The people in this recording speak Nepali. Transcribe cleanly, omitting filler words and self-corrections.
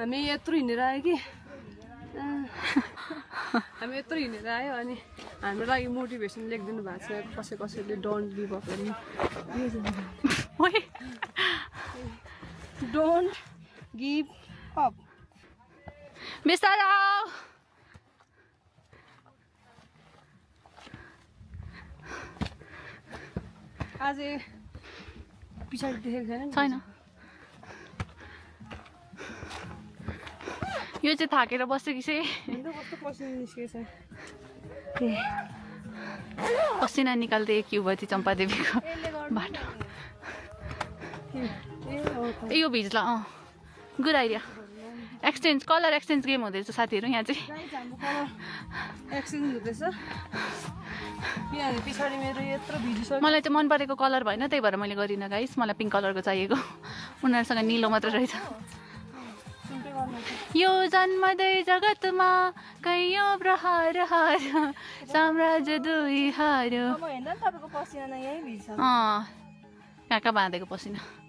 हामी यत्रो हिँडेर आयो कि हामी यत्रो हिँडेर आयो अनि हाम्रो लागि मोटिभेसन लेखिदिनु भएको छ कसैले डोन्ट गिभ अप अनि डोन्ट गिभ अप बिस्तारै आऊ आज पछाडि देखेको छैन यो चाहिँ थाकेर बस्यो कि चाहिँ कस्तो पसिना निस्केछ पसिना निकाल्दै एक युवती चम्पादेवीको बाटो यो भिज्ला good idea exchange colour exchange game हुँदैछ साथीहरू यहाँ चाहिँ एक्सचेन्ज हुँदैछ पछाडि मेरो यत्रो भिडियो मलाई चाहिँ मन परेको कलर भएन त्यही भएर मैले गरिनँ गाइस मलाई पिङ्क कलरको चाहिएको उनीहरूसँग निलो मात्र रहेछ यो जन्मदै जगतमा कैयौँ प्रहार हार्यो साम्राज्य दुई हार्यो तपाईको पसिना यही भिज्छ कहाँ कहाँ बाँधेको पसिना